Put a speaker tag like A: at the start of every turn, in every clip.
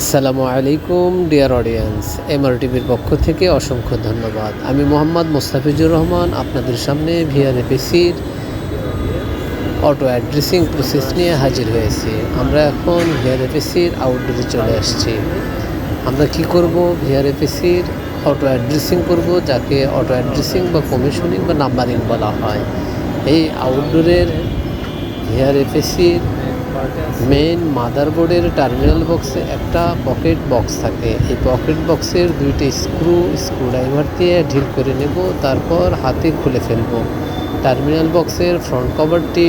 A: আসসালামু আলাইকুম dear audience, এমআরটিভির পক্ষ থেকে অসংখ্য ধন্যবাদ। আমি মোহাম্মদ মোস্তাফিজুর রহমান আপনাদের সামনে ভিআরএপিসির অটো অ্যাড্রেসিং প্রসেস নিয়ে হাজির হয়েছি। আমরা এখন ভিআরএপিসির আউটডোরে চলে আসছি। আমরা কি করব? ভিআরএপিসির অটো অ্যাড্রেসিং করব, যাকে অটো অ্যাড্রেসিং বা কমিশনিং বা নাম্বারিং বলা হয়। এই আউটডোরের ভিআরএপিসির মেইন মাদারবোর্ডের টার্মিনাল বক্সে একটা পকেট বক্স থাকে। এই পকেট বক্সের দুইটি স্ক্রুড্রাইভার দিয়ে ঢিল করে নেব, তারপর হাতে খুলে ফেলব। টার্মিনাল বক্সের ফ্রন্ট কভারটি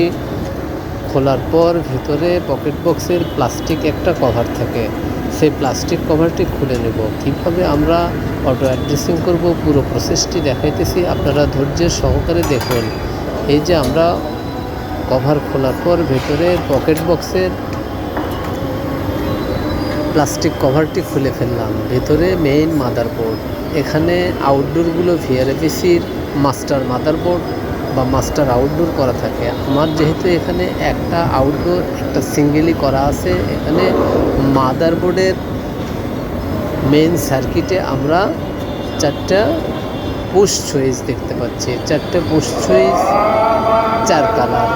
A: খোলার পর ভিতরে পকেট বক্সের প্লাস্টিক একটা কভার থাকে, সেই প্লাস্টিক কভারটি খুলে নেব। কীভাবে আমরা অটো অ্যাড্রেসিং করব পুরো প্রসেসটি দেখাইতেছি, আপনারা ধৈর্যের সহকারে দেখুন। এই যে আমরা কভার খোলার পর ভেতরের পকেট বক্সের প্লাস্টিক কভারটি খুলে ফেললাম। ভেতরে মেইন মাদারবোর্ড, এখানে আউটডোরগুলো ভিআরএপিসির মাস্টার মাদারবোর্ড বা মাস্টার আউটডোর করা থাকে। আমার যেহেতু এখানে একটা আউটডোর একটা সিঙ্গেলই করা আছে, এখানে মাদারবোর্ডের মেইন সার্কিটে আমরা চারটা পুশ সুইচ দেখতে পাচ্ছি। চারটা পুশ সুইচ, চার কালার,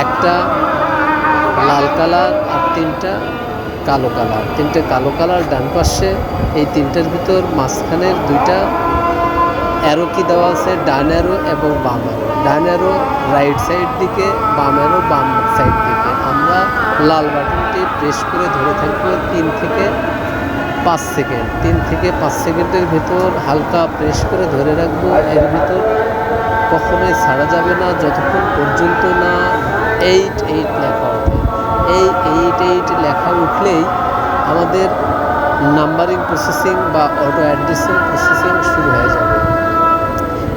A: একটা লাল কালার আর তিনটা কালো কালার। তিনটে কালো কালার ডান পাশে, এই তিনটার ভিতর মাঝখানের দুইটা অ্যারো কি দেওয়া আছে, ডান অ্যারো এবং বাম অ্যারো। ডান অ্যারো রাইট সাইড দিকে, বাম অ্যারো বাম সাইড দিকে। আমরা লাল বাটনটি প্রেস করে ধরে থাকবো 3 থেকে 5 সেকেন্ড। 3 থেকে 5 সেকেন্ডের ভিতর হালকা প্রেস করে ধরে রাখবো। এর ভিতর কখনোই ছাড়া যাবে না যতক্ষণ পর্যন্ত না 88 লেখা ওঠে। এই 88 লেখা উঠলেই আমাদের নাম্বারিং প্রসেসিং বা অটো অ্যাড্রেসিং প্রসেসিং শুরু হয়ে যাবে।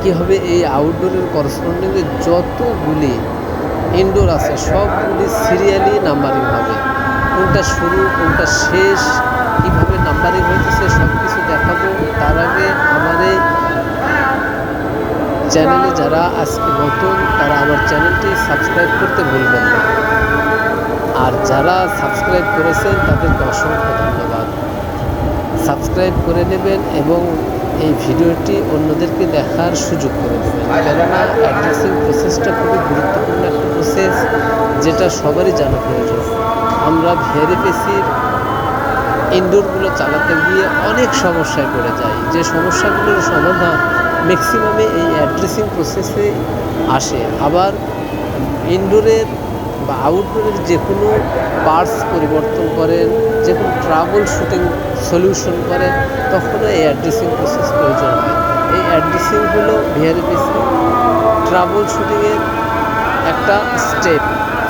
A: কী হবে? এই আউটডোরের করসপন্ডিংয়ে যতগুলি ইনডোর আছে সবগুলি সিরিয়ালি নাম্বারিং হবে। কোনটা শুরু কোনটা শেষ, কীভাবে নাম্বারিং হইতেছে সব কিছু দেখাবো। তার আগে আমার এই চ্যানেলে যারা আজকে নতুন, তারা আমার চ্যানেলটি সাবস্ক্রাইব করতে ভুলবেন না। আর যারা সাবস্ক্রাইব করেছেন তাদেরকে অসংখ্য ধন্যবাদ। সাবস্ক্রাইব করে নেবেন এবং এই ভিডিওটি অন্যদেরকে দেখার সুযোগ করে দেবেন, কেননা অ্যাড্রেসিং প্রসেসটা খুবই গুরুত্বপূর্ণ একটা প্রসেস, যেটা সবারই জানা প্রয়োজন। আমরা ভিআরএপিসির ইনডোরগুলো চালাতে গিয়ে অনেক সমস্যায় পড়ে যাই, যে সমস্যাগুলোর সমাধান ম্যাক্সিমামে এই অ্যাড্রেসিং প্রসেসে আসে। আবার ইনডোরের বা আউটডোরের যে কোনো পার্টস পরিবর্তন করেন, যে কোনো ট্রাবল শুটিং সলিউশন করেন, তখনও এই অ্যাড্রেসিং প্রসেস প্রয়োজন হয়। এই অ্যাড্রেসিং হলো ভিআরএপিসি ট্রাবল শুটিংয়ের একটা স্টেপ,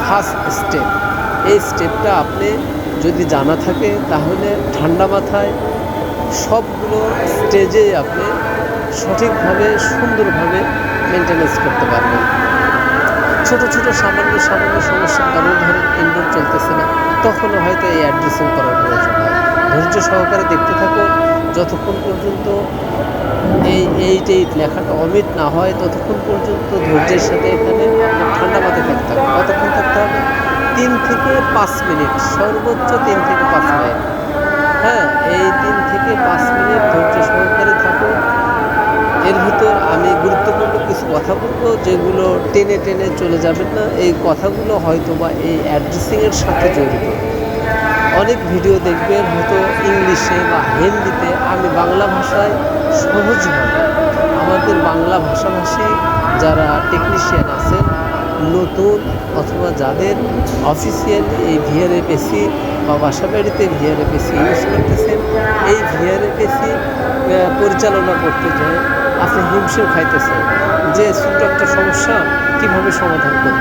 A: ফার্স্ট স্টেপ। এই স্টেপটা আপনি যদি জানা থাকে তাহলে ঠান্ডা মাথায় সবগুলো স্টেজে আপনি সঠিকভাবে সুন্দরভাবে মেনটেনেন্স করতে পারবেন। ছোট ছোট সামান্য সমস্যার কারণে ধরেন ইনডোর চলতেছে না, তখনও হয়তো এই অ্যাড্রেসিং করার প্রয়োজন হয়। ধৈর্য সহকারে দেখতে থাকুন, যতক্ষণ পর্যন্ত এই 88 লেখাটা অমিট না হয় ততক্ষণ পর্যন্ত ধৈর্যের সাথে এখানে ঠান্ডা মাথায় থাকতে হবে। কতক্ষণ থাকতে হবে? 3 থেকে 5 মিনিট, সর্বোচ্চ 3 থেকে 5 মিনিট। হ্যাঁ, এই 3 থেকে 5 মিনিট ধৈর্য সহকারে থাকুন। এর ভিতর আমি গুরুত্বপূর্ণ কিছু কথা বলবো, যেগুলো টেনে টেনে চলে যাবেন না। এই কথাগুলো হয়তো বা এই অ্যাড্রেসিংয়ের সাথে জড়িত। অনেক ভিডিও দেখবেন হয়তো ইংলিশে বা হিন্দিতে, আমি বাংলা ভাষায় সহজভাবে, আমাদের বাংলা ভাষাভাষী যারা টেকনিশিয়ান আছেন নতুন, অথবা যাদের অফিসিয়ালি এই ভিআরএপিসি বা বাসাবাড়িতে ভিআরএপিসি ইউজ করতেছেন, এই ভিআরএপিসি পরিচালনা করতে যায় আপনি হিমশিম খাইতেছেন যে ছোট্ট একটা সমস্যা কীভাবে সমাধান করব।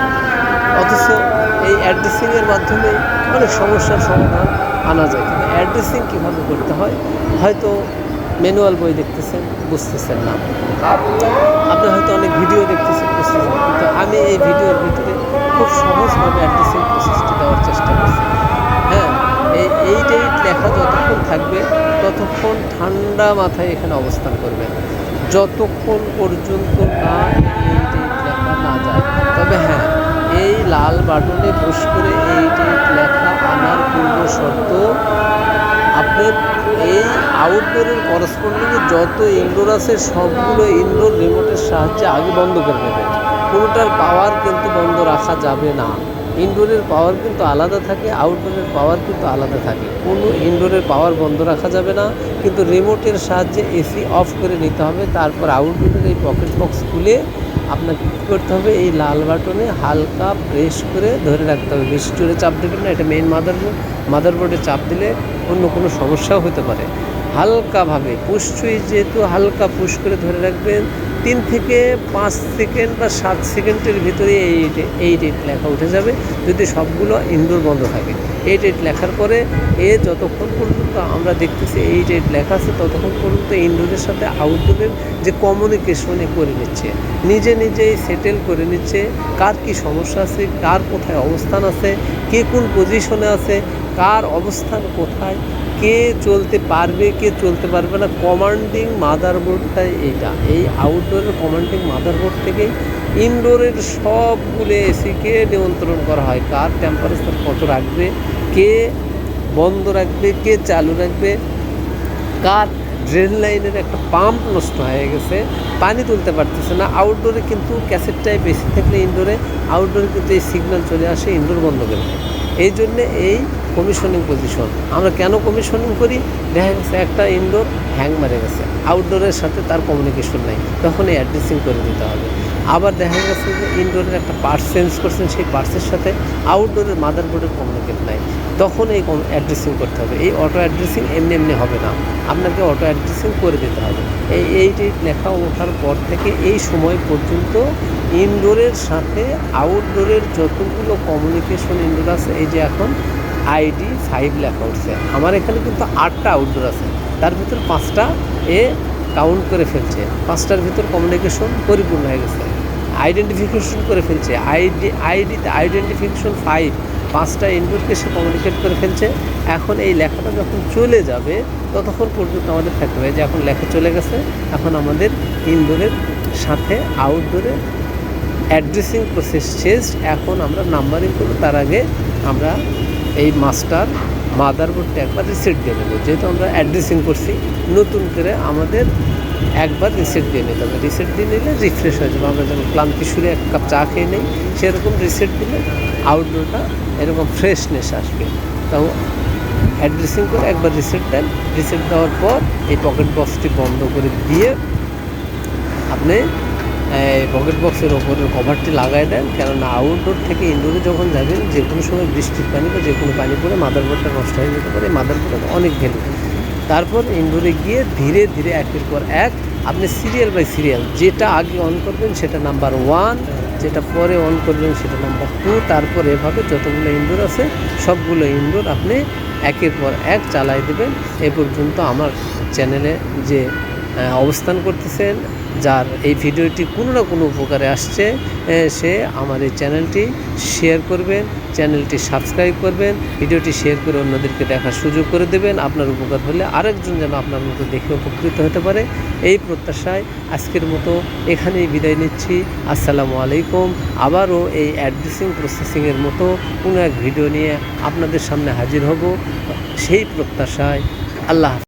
A: অথচ এই অ্যাড্রেসিংয়ের মাধ্যমে অনেক সমস্যার সমাধান আনা যায়। কিন্তু অ্যাড্রেসিং কীভাবে করতে হয় হয়তো ম্যানুয়াল বই দেখতেছেন, বুঝতেছেন না। আপনি হয়তো অনেক ভিডিও দেখতেছেন, বুঝতেছেন, কিন্তু আমি এই ভিডিওর ভিতরে খুব সহজভাবে অ্যাড্রেসিং প্রসেসটি দেওয়ার চেষ্টা করছি। হ্যাঁ, এই 88 লেখা যতক্ষণ থাকবে ততক্ষণ ঠান্ডা মাথায় এখানে অবস্থান করবেন, যতক্ষণ পর্যন্ত না 88 লেখা না যায়। তবে হ্যাঁ, এই লাল বাটনে পুশ করে 88 লেখা আনার পূর্ব শর্ত আমাদের এই আউটডোরের করসপন্ডিংয়ে যত ইনডোর আছে সবগুলো ইনডোর রিমোটের সাহায্যে আগে বন্ধ করে নেবেন। কোনোটার পাওয়ার কিন্তু বন্ধ রাখা যাবে না। ইনডোরের পাওয়ার কিন্তু আলাদা থাকে, আউটডোরের পাওয়ার কিন্তু আলাদা থাকে। কোনো ইনডোরের পাওয়ার বন্ধ রাখা যাবে না, কিন্তু রিমোটের সাহায্যে এসি অফ করে নিতে হবে। তারপর আউটডোরের এই পকেট বক্স খুলে আপনাকে কী করতে হবে, এই লাল বাটনে হালকা প্রেস করে ধরে রাখতে হবে। বেশি জোরে চাপ দেবেন না, এটা মেইন মাদারবোর্ডে চাপ দিলে অন্য কোনো সমস্যাও হতে পারে। হালকাভাবে পুশ সুইচ যেহেতু হালকা পুশ করে ধরে রাখবেন। 3 থেকে 5 সেকেন্ড বা 7 সেকেন্ডের ভিতরে 8 লেখা উঠে যাবে যদি সবগুলো ইনডোর বন্ধ থাকে। 8 লেখার পরে যতক্ষণ পর্যন্ত আমরা দেখতেছি 8 লেখা আছে ততক্ষণ পর্যন্ত ইনডোরের সাথে আউটডোরের যে কমিউনিকেশনে করে নিচ্ছে, নিজেই সেটেল করে নিচ্ছে কার কী সমস্যা আছে, কার কোথায় অবস্থান আছে, কে কোন পজিশনে আছে, কার অবস্থান কোথায়, কে চলতে পারবে কে চলতে পারবে না। কমান্ডিং মাদারবোর্ডটাই এইটা, এই আউটডোরের কমান্ডিং মাদারবোর্ড থেকেই ইনডোরের সবগুলো এসিকে নিয়ন্ত্রণ করা হয়। কার টেম্পারেচার কত রাখবে, কে বন্ধ রাখবে, কে চালু রাখবে, কার ড্রেন লাইনের একটা পাম্প নষ্ট হয়ে গেছে, পানি তুলতে পারতেছে না। আউটডোরে কিন্তু ক্যাসেটটাই বেশি থাকলে ইনডোরে, আউটডোরে কিন্তু এই সিগন্যাল চলে আসে ইনডোর বন্ধ করে। এই জন্যে এই কমিশনিং পজিশন আমরা কেন কমিশনিং করি, দেখা গেছে একটা ইনডোর হ্যাং মারে গেছে, আউটডোরের সাথে তার কমিউনিকেশন নাই, তখন এই অ্যাড্রেসিং করে দিতে হবে। আবার দেখা গেছে যে ইনডোরের একটা পার্টস চেঞ্জ করছেন, সেই পার্টসের সাথে আউটডোরের মাদারবোর্ডের কমিউনিকেট নাই, তখন এই অ্যাড্রেসিং করতে হবে। এই অটো অ্যাড্রেসিং এমনি হবে না, আপনাকে অটো অ্যাড্রেসিং করে দিতে হবে। এইটি লেখা ওঠার পর থেকে এই সময় পর্যন্ত ইনডোরের সাথে আউটডোরের যতগুলো কমিউনিকেশন ইনডোর আছে, এই যে এখন ID 5 লেখা উঠছে, আমার এখানে কিন্তু 8টা আউটডোর আছে, তার ভিতর 5টা কাউন্ট করে ফেলছে, 5টার ভিতর কমিউনিকেশন পরিপূর্ণ হয়ে গেছে, আইডেন্টিফিকেশন করে ফেলছে। আইডেন্টিফিকেশন 5টা ইনডোরকে সে কমিউনিকেট করে ফেলছে। এখন এই লেখাটা যখন চলে যাবে ততক্ষণ পর্যন্ত আমাদের থাকতে হবে যে এখন লেখা চলে গেছে, এখন আমাদের ইনডোরের সাথে আউটডোরে অ্যাড্রেসিং প্রসেস শেষ। এখন আমরা নাম্বারিং করব, তার আগে আমরা এই মাদারবোর্ডটা একবার রিসেট দিয়ে নেব। যেহেতু আমরা অ্যাড্রেসিং করছি, নতুন করে আমাদের একবার রিসেট দিয়ে নিতে হবে। রিসেট দিয়ে নিলে রিফ্রেশ হয়ে যাবে। আমরা যেমন ক্লান্তি সুরে এক কাপ চা খেয়ে নেই, সেরকম রিসেট দিলে আউটডোরটা এরকম ফ্রেশনেস আসবে। তাও অ্যাড্রেসিং করে একবার রিসেট দেন, রিসেট দেওয়ার পর এই পকেট বক্সটি বন্ধ করে দিয়ে আপনি পকেট বক্সের ওপরের কভারটি লাগাই দেন, কেননা আউটডোর থেকে ইনডোরে যখন যাবেন যে কোনো সময় বৃষ্টির পানি বা যে কোনো পানি পড়ে মাদারবোর্ডটা নষ্ট হয়ে যেতে পারে, মাদারবোর্ডের অনেক ভ্যালু। তারপর ইনডোরে গিয়ে ধীরে ধীরে একের পর এক আপনি সিরিয়াল বাই সিরিয়াল যেটা আগে অন করবেন সেটা নাম্বার 1, যেটা পরে অন করবেন সেটা নাম্বার 2, তারপর এভাবে যতগুলো ইনডোর আছে সবগুলো ইনডোর আপনি একের পর এক চালাই দেবেন। এ পর্যন্ত আমার চ্যানেলে যে অবস্থান করতেছেন, যার এই ভিডিওটি কোনো না কোনো উপকারে আসছে, সে আমার এই চ্যানেলটি শেয়ার করবেন, চ্যানেলটি সাবস্ক্রাইব করবেন, ভিডিওটি শেয়ার করে অন্যদেরকে দেখার সুযোগ করে দেবেন। আপনার উপকার হলে আরেকজন যেন আপনার মতো দেখে উপকৃত হতে পারে, এই প্রত্যাশায় আজকের মতো এখানেই বিদায় নিচ্ছি। আসসালামু আলাইকুম। আবারও এই অ্যাড্রেসিং প্রসেসিংয়ের মতো কোনো এক ভিডিও নিয়ে আপনাদের সামনে হাজির হব, সেই প্রত্যাশায়। আল্লাহ হাফেজ।